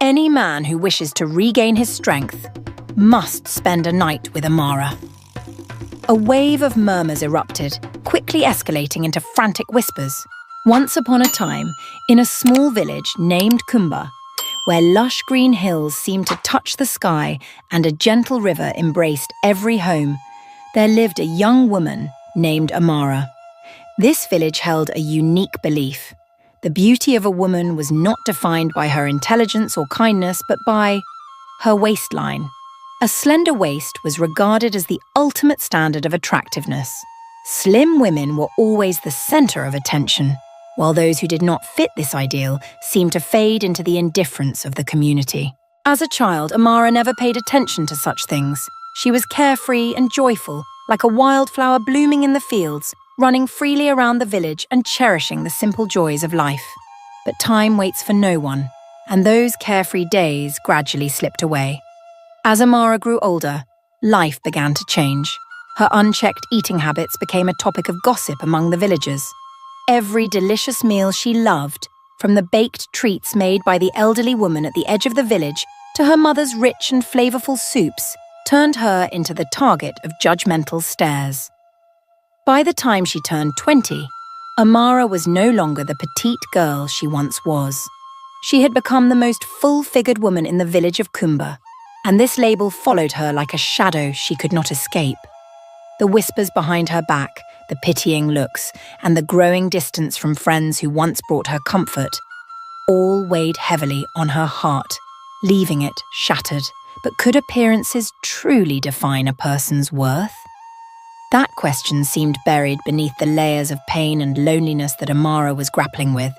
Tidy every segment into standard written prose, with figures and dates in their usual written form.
Any man who wishes to regain his strength must spend a night with Amara. A wave of murmurs erupted, quickly escalating into frantic whispers. Once upon a time, in a small village named Kumba, where lush green hills seemed to touch the sky and a gentle river embraced every home, there lived a young woman named Amara. This village held a unique belief. The beauty of a woman was not defined by her intelligence or kindness, but by her waistline. A slender waist was regarded as the ultimate standard of attractiveness. Slim women were always the center of attention, while those who did not fit this ideal seemed to fade into the indifference of the community. As a child, Amara never paid attention to such things. She was carefree and joyful, like a wildflower blooming in the fields, running freely around the village and cherishing the simple joys of life. But time waits for no one, and those carefree days gradually slipped away. As Amara grew older, life began to change. Her unchecked eating habits became a topic of gossip among the villagers. Every delicious meal she loved, from the baked treats made by the elderly woman at the edge of the village to her mother's rich and flavorful soups, turned her into the target of judgmental stares. By the time she turned 20, Amara was no longer the petite girl she once was. She had become the most full-figured woman in the village of Kumba, and this label followed her like a shadow she could not escape. The whispers behind her back, the pitying looks, and the growing distance from friends who once brought her comfort, all weighed heavily on her heart, leaving it shattered. But could appearances truly define a person's worth? That question seemed buried beneath the layers of pain and loneliness that Amara was grappling with.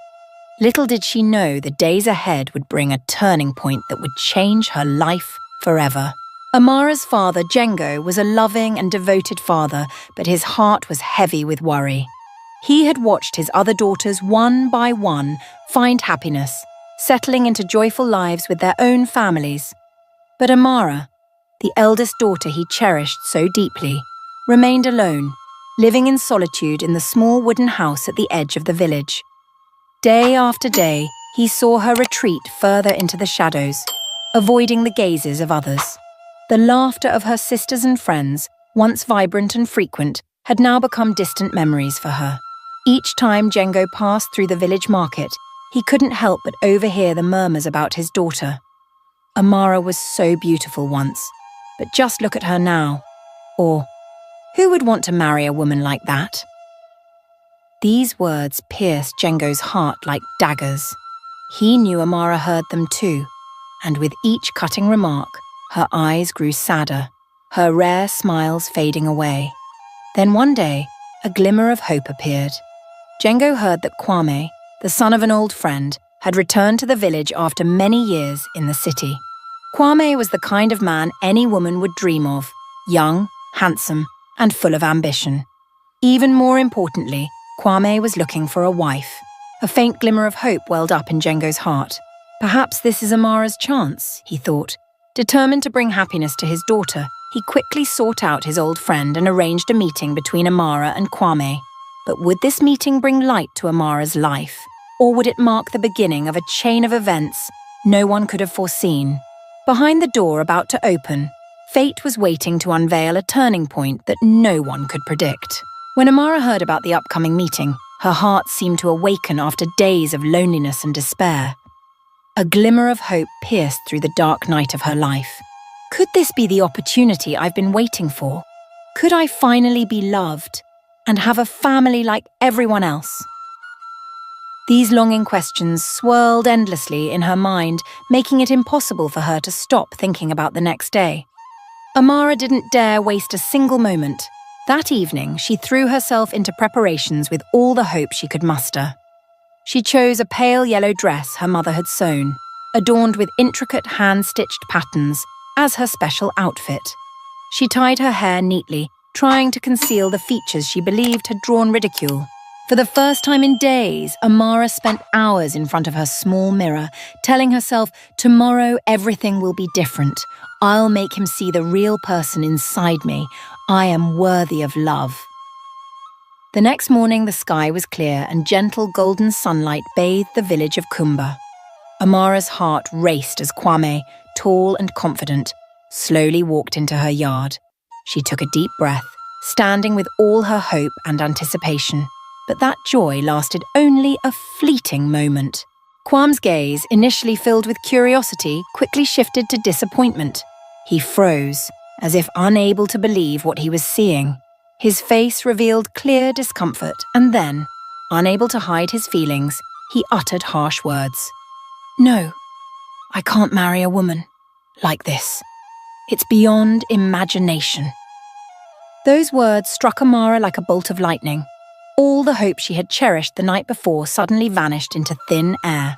Little did she know the days ahead would bring a turning point that would change her life forever. Amara's father, Django, was a loving and devoted father, but his heart was heavy with worry. He had watched his other daughters one by one find happiness, settling into joyful lives with their own families. But Amara, the eldest daughter he cherished so deeply, remained alone, living in solitude in the small wooden house at the edge of the village. Day after day, he saw her retreat further into the shadows, avoiding the gazes of others. The laughter of her sisters and friends, once vibrant and frequent, had now become distant memories for her. Each time Django passed through the village market, he couldn't help but overhear the murmurs about his daughter. Amara was so beautiful once, but just look at her now. Or, who would want to marry a woman like that? These words pierced Django's heart like daggers. He knew Amara heard them too, and with each cutting remark, her eyes grew sadder, her rare smiles fading away. Then one day, a glimmer of hope appeared. Django heard that Kwame, the son of an old friend, had returned to the village after many years in the city. Kwame was the kind of man any woman would dream of, young, handsome, and full of ambition. Even more importantly, Kwame was looking for a wife. A faint glimmer of hope welled up in Django's heart. Perhaps this is Amara's chance, he thought. Determined to bring happiness to his daughter, he quickly sought out his old friend and arranged a meeting between Amara and Kwame. But would this meeting bring light to Amara's life? Or would it mark the beginning of a chain of events no one could have foreseen? Behind the door about to open, fate was waiting to unveil a turning point that no one could predict. When Amara heard about the upcoming meeting, her heart seemed to awaken after days of loneliness and despair. A glimmer of hope pierced through the dark night of her life. Could this be the opportunity I've been waiting for? Could I finally be loved and have a family like everyone else? These longing questions swirled endlessly in her mind, making it impossible for her to stop thinking about the next day. Amara didn't dare waste a single moment. That evening, she threw herself into preparations with all the hope she could muster. She chose a pale yellow dress her mother had sewn, adorned with intricate hand-stitched patterns, as her special outfit. She tied her hair neatly, trying to conceal the features she believed had drawn ridicule. For the first time in days, Amara spent hours in front of her small mirror, telling herself, tomorrow everything will be different. I'll make him see the real person inside me. I am worthy of love. The next morning, the sky was clear and gentle golden sunlight bathed the village of Kumba. Amara's heart raced as Kwame, tall and confident, slowly walked into her yard. She took a deep breath, standing with all her hope and anticipation. But that joy lasted only a fleeting moment. Kwame's gaze, initially filled with curiosity, quickly shifted to disappointment. He froze, as if unable to believe what he was seeing. His face revealed clear discomfort, and then, unable to hide his feelings, he uttered harsh words. "No, I can't marry a woman like this. It's beyond imagination." Those words struck Amara like a bolt of lightning. All the hope she had cherished the night before suddenly vanished into thin air.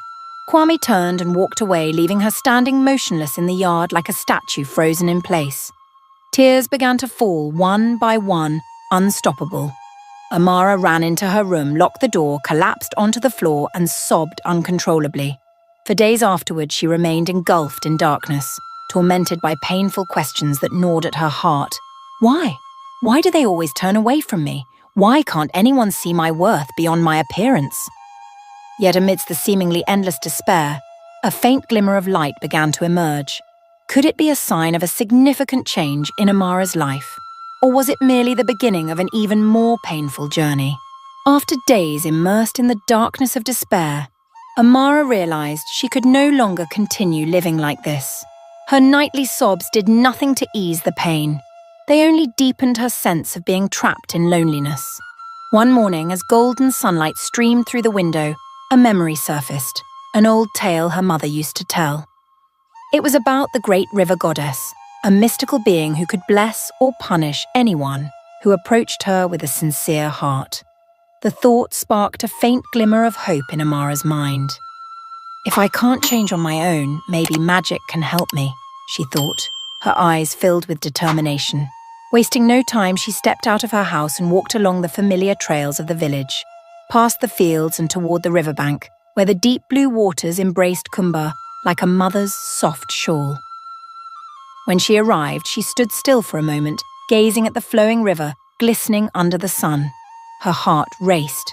Kwame turned and walked away, leaving her standing motionless in the yard like a statue frozen in place. Tears began to fall one by one, unstoppable. Amara ran into her room, locked the door, collapsed onto the floor, and sobbed uncontrollably. For days afterwards, she remained engulfed in darkness, tormented by painful questions that gnawed at her heart. Why? Why do they always turn away from me? Why can't anyone see my worth beyond my appearance? Yet amidst the seemingly endless despair, a faint glimmer of light began to emerge. Could it be a sign of a significant change in Amara's life? Or was it merely the beginning of an even more painful journey? After days immersed in the darkness of despair, Amara realized she could no longer continue living like this. Her nightly sobs did nothing to ease the pain. They only deepened her sense of being trapped in loneliness. One morning, as golden sunlight streamed through the window, a memory surfaced, an old tale her mother used to tell. It was about the great river goddess, a mystical being who could bless or punish anyone who approached her with a sincere heart. The thought sparked a faint glimmer of hope in Amara's mind. If I can't change on my own, maybe magic can help me, she thought, her eyes filled with determination. Wasting no time, she stepped out of her house and walked along the familiar trails of the village, past the fields and toward the riverbank, where the deep blue waters embraced Kumba like a mother's soft shawl. When she arrived, she stood still for a moment, gazing at the flowing river, glistening under the sun. Her heart raced.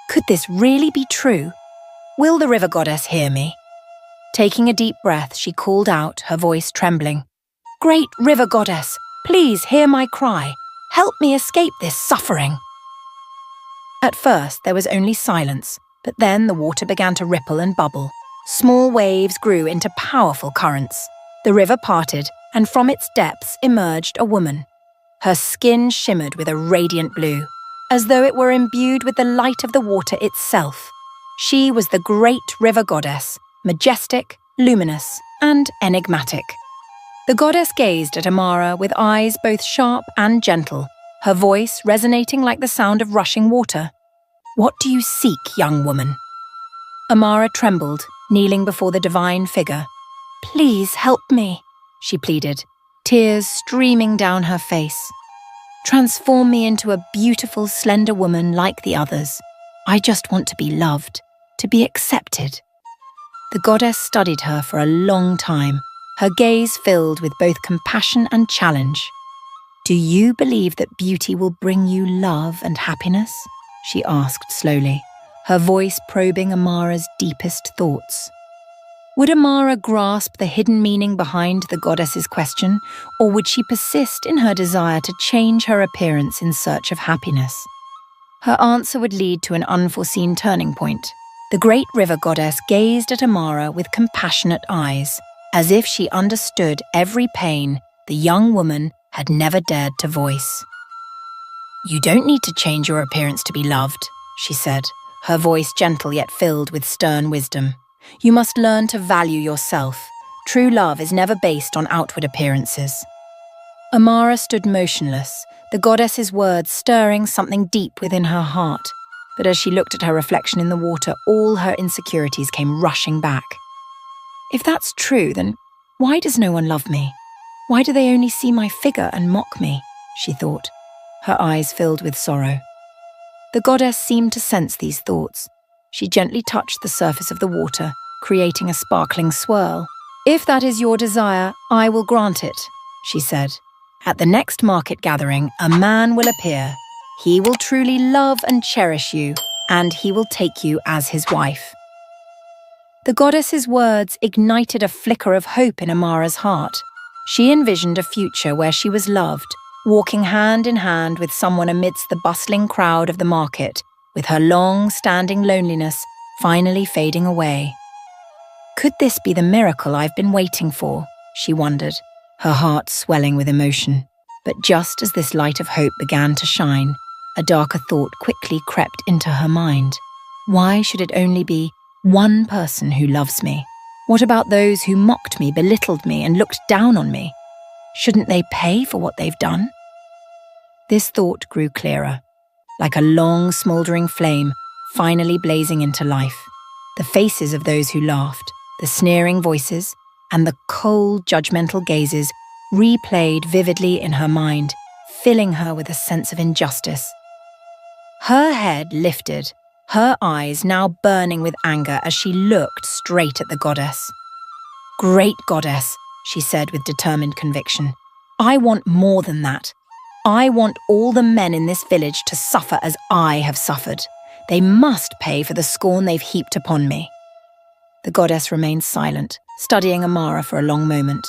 Could this really be true? Will the river goddess hear me? Taking a deep breath, she called out, her voice trembling. "Great river goddess, please hear my cry. Help me escape this suffering." At first, there was only silence, but then the water began to ripple and bubble. Small waves grew into powerful currents. The river parted, and from its depths emerged a woman. Her skin shimmered with a radiant blue, as though it were imbued with the light of the water itself. She was the great river goddess, majestic, luminous, and enigmatic. The goddess gazed at Amara with eyes both sharp and gentle, her voice resonating like the sound of rushing water. "What do you seek, young woman?" Amara trembled, kneeling before the divine figure. "Please help me," she pleaded, tears streaming down her face. "Transform me into a beautiful, slender woman like the others. I just want to be loved, to be accepted." The goddess studied her for a long time, her gaze filled with both compassion and challenge. "Do you believe that beauty will bring you love and happiness?" she asked slowly, her voice probing Amara's deepest thoughts. Would Amara grasp the hidden meaning behind the goddess's question, or would she persist in her desire to change her appearance in search of happiness? Her answer would lead to an unforeseen turning point. The great river goddess gazed at Amara with compassionate eyes, as if she understood every pain the young woman had never dared to voice. "You don't need to change your appearance to be loved," she said, her voice gentle yet filled with stern wisdom. "You must learn to value yourself. True love is never based on outward appearances." Amara stood motionless, the goddess's words stirring something deep within her heart. But as she looked at her reflection in the water, all her insecurities came rushing back. If that's true, then why does no one love me? Why do they only see my figure and mock me? She thought, her eyes filled with sorrow. The goddess seemed to sense these thoughts. She gently touched the surface of the water, creating a sparkling swirl. "If that is your desire, I will grant it," she said. "At the next market gathering, a man will appear. He will truly love and cherish you, and he will take you as his wife." The goddess's words ignited a flicker of hope in Amara's heart. She envisioned a future where she was loved, walking hand in hand with someone amidst the bustling crowd of the market, with her long-standing loneliness finally fading away. Could this be the miracle I've been waiting for? She wondered, her heart swelling with emotion. But just as this light of hope began to shine, a darker thought quickly crept into her mind. Why should it only be one person who loves me? What about those who mocked me, belittled me, and looked down on me? Shouldn't they pay for what they've done? This thought grew clearer, like a long, smouldering flame finally blazing into life. The faces of those who laughed, the sneering voices, and the cold, judgmental gazes replayed vividly in her mind, filling her with a sense of injustice. Her head lifted, her eyes now burning with anger as she looked straight at the goddess. "Great goddess," she said with determined conviction. "I want more than that. I want all the men in this village to suffer as I have suffered. They must pay for the scorn they've heaped upon me." The goddess remained silent, studying Amara for a long moment.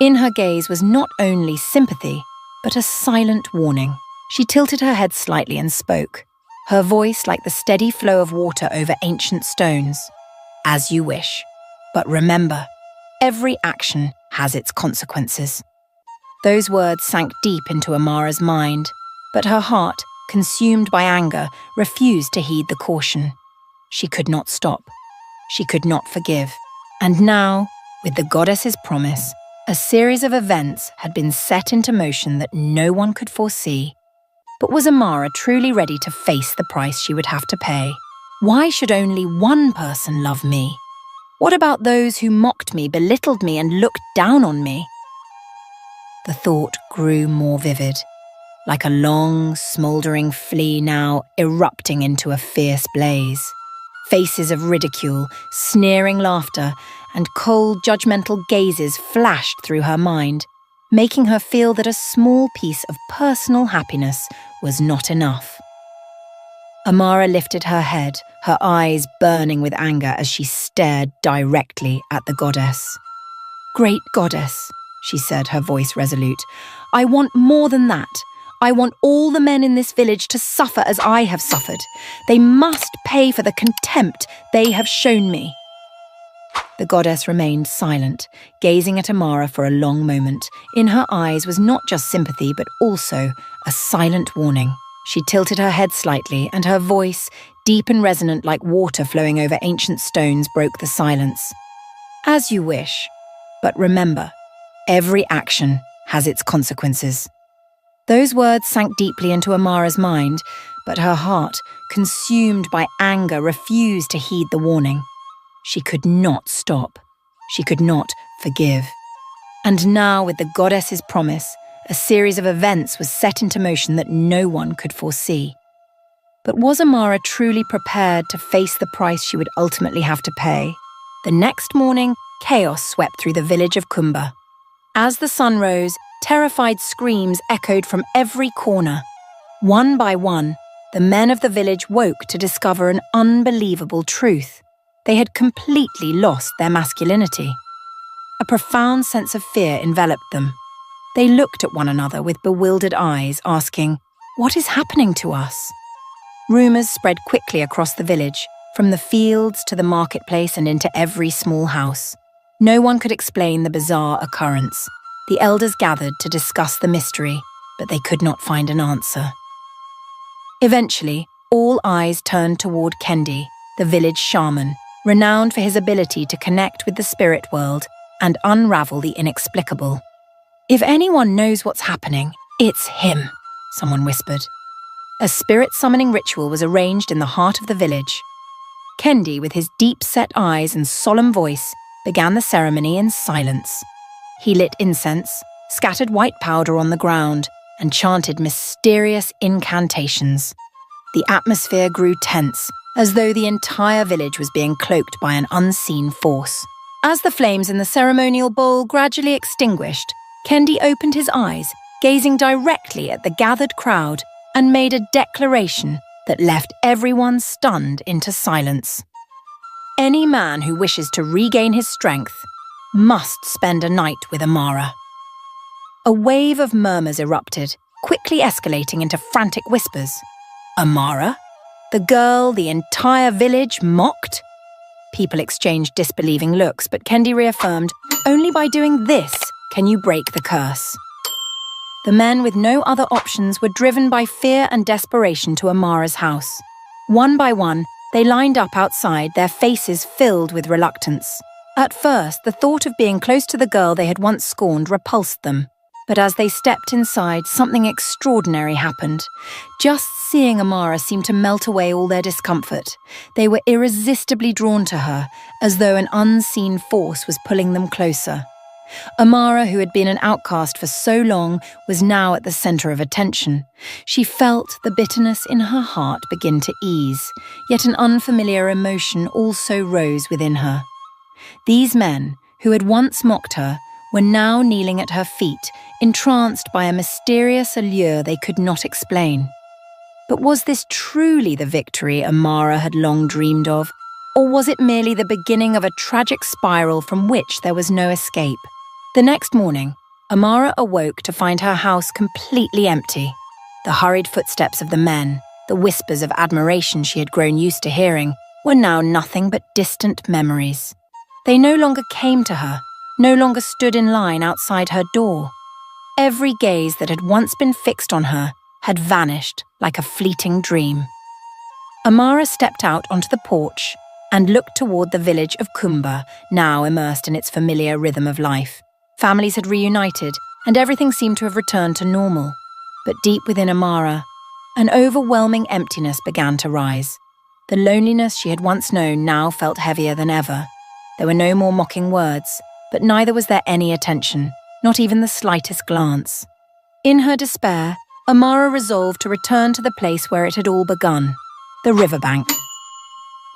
In her gaze was not only sympathy, but a silent warning. She tilted her head slightly and spoke, her voice like the steady flow of water over ancient stones. "As you wish. But remember, every action has its consequences." Those words sank deep into Amara's mind, but her heart, consumed by anger, refused to heed the caution. She could not stop. She could not forgive. And now, with the goddess's promise, a series of events had been set into motion that no one could foresee. But was Amara truly ready to face the price she would have to pay? Why should only one person love me? What about those who mocked me, belittled me, and looked down on me? The thought grew more vivid, like a long, smouldering flea now erupting into a fierce blaze. Faces of ridicule, sneering laughter, and cold, judgmental gazes flashed through her mind, making her feel that a small piece of personal happiness was not enough. Amara lifted her head, her eyes burning with anger as she stared directly at the goddess. "Great goddess," she said, her voice resolute, "I want more than that. I want all the men in this village to suffer as I have suffered. They must pay for the contempt they have shown me." The goddess remained silent, gazing at Amara for a long moment. In her eyes was not just sympathy, but also a silent warning. She tilted her head slightly, and her voice, deep and resonant like water flowing over ancient stones, broke the silence. "As you wish. But remember, every action has its consequences." Those words sank deeply into Amara's mind, but her heart, consumed by anger, refused to heed the warning. She could not stop. She could not forgive. And now, with the goddess's promise, a series of events was set into motion that no one could foresee. But was Amara truly prepared to face the price she would ultimately have to pay? The next morning, chaos swept through the village of Kumba. As the sun rose, terrified screams echoed from every corner. One by one, the men of the village woke to discover an unbelievable truth. They had completely lost their masculinity. A profound sense of fear enveloped them. They looked at one another with bewildered eyes, asking, "What is happening to us?" Rumours spread quickly across the village, from the fields to the marketplace and into every small house. No one could explain the bizarre occurrence. The elders gathered to discuss the mystery, but they could not find an answer. Eventually, all eyes turned toward Kendi, the village shaman, renowned for his ability to connect with the spirit world and unravel the inexplicable. "If anyone knows what's happening, it's him," someone whispered. A spirit-summoning ritual was arranged in the heart of the village. Kendi, with his deep-set eyes and solemn voice, began the ceremony in silence. He lit incense, scattered white powder on the ground, and chanted mysterious incantations. The atmosphere grew tense, as though the entire village was being cloaked by an unseen force. As the flames in the ceremonial bowl gradually extinguished, Kendi opened his eyes, gazing directly at the gathered crowd, and made a declaration that left everyone stunned into silence. Any man who wishes to regain his strength must spend a night with Amara. A wave of murmurs erupted, quickly escalating into frantic whispers. Amara? The girl the entire village mocked? People exchanged disbelieving looks, but Kendi reaffirmed, only by doing this can you break the curse. The men with no other options were driven by fear and desperation to Amara's house. One by one, they lined up outside, their faces filled with reluctance. At first, the thought of being close to the girl they had once scorned repulsed them. But as they stepped inside, something extraordinary happened. Just seeing Amara seemed to melt away all their discomfort. They were irresistibly drawn to her, as though an unseen force was pulling them closer. Amara, who had been an outcast for so long, was now at the centre of attention. She felt the bitterness in her heart begin to ease, yet an unfamiliar emotion also rose within her. These men, who had once mocked her, were now kneeling at her feet, entranced by a mysterious allure they could not explain. But was this truly the victory Amara had long dreamed of, or was it merely the beginning of a tragic spiral from which there was no escape? The next morning, Amara awoke to find her house completely empty. The hurried footsteps of the men, the whispers of admiration she had grown used to hearing, were now nothing but distant memories. They no longer came to her, no longer stood in line outside her door. Every gaze that had once been fixed on her had vanished like a fleeting dream. Amara stepped out onto the porch and looked toward the village of Kumba, now immersed in its familiar rhythm of life. Families had reunited, and everything seemed to have returned to normal. But deep within Amara, an overwhelming emptiness began to rise. The loneliness she had once known now felt heavier than ever. There were no more mocking words, but neither was there any attention, not even the slightest glance. In her despair, Amara resolved to return to the place where it had all begun, the riverbank.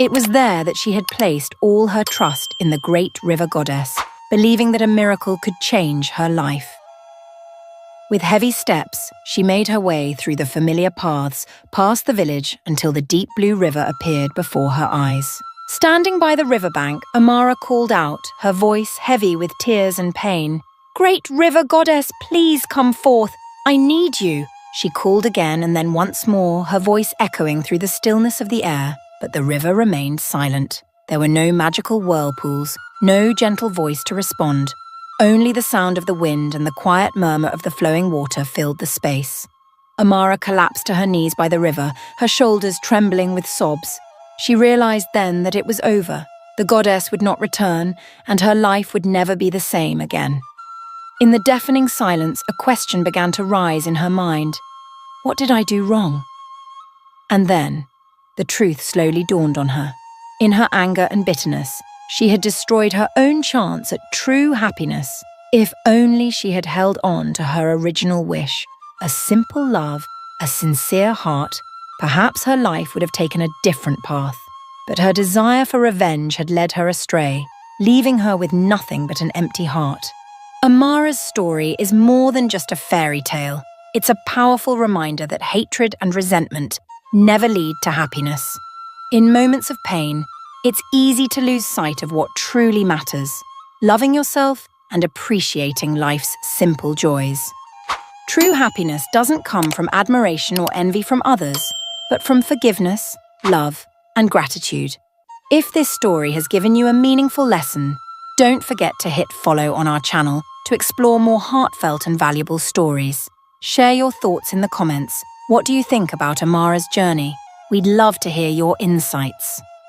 It was there that she had placed all her trust in the great river goddess, believing that a miracle could change her life. With heavy steps, she made her way through the familiar paths, past the village until the deep blue river appeared before her eyes. Standing by the riverbank, Amara called out, her voice heavy with tears and pain. "Great river goddess, please come forth. I need you." She called again and then once more, her voice echoing through the stillness of the air, but the river remained silent. There were no magical whirlpools, no gentle voice to respond. Only the sound of the wind and the quiet murmur of the flowing water filled the space. Amara collapsed to her knees by the river, her shoulders trembling with sobs. She realized then that it was over. The goddess would not return, and her life would never be the same again. In the deafening silence, a question began to rise in her mind. What did I do wrong? And then, the truth slowly dawned on her. In her anger and bitterness, she had destroyed her own chance at true happiness. If only she had held on to her original wish, a simple love, a sincere heart, perhaps her life would have taken a different path. But her desire for revenge had led her astray, leaving her with nothing but an empty heart. Amara's story is more than just a fairy tale. It's a powerful reminder that hatred and resentment never lead to happiness. In moments of pain, it's easy to lose sight of what truly matters, loving yourself and appreciating life's simple joys. True happiness doesn't come from admiration or envy from others, but from forgiveness, love, and gratitude. If this story has given you a meaningful lesson, don't forget to hit follow on our channel to explore more heartfelt and valuable stories. Share your thoughts in the comments. What do you think about Amara's journey? We'd love to hear your insights.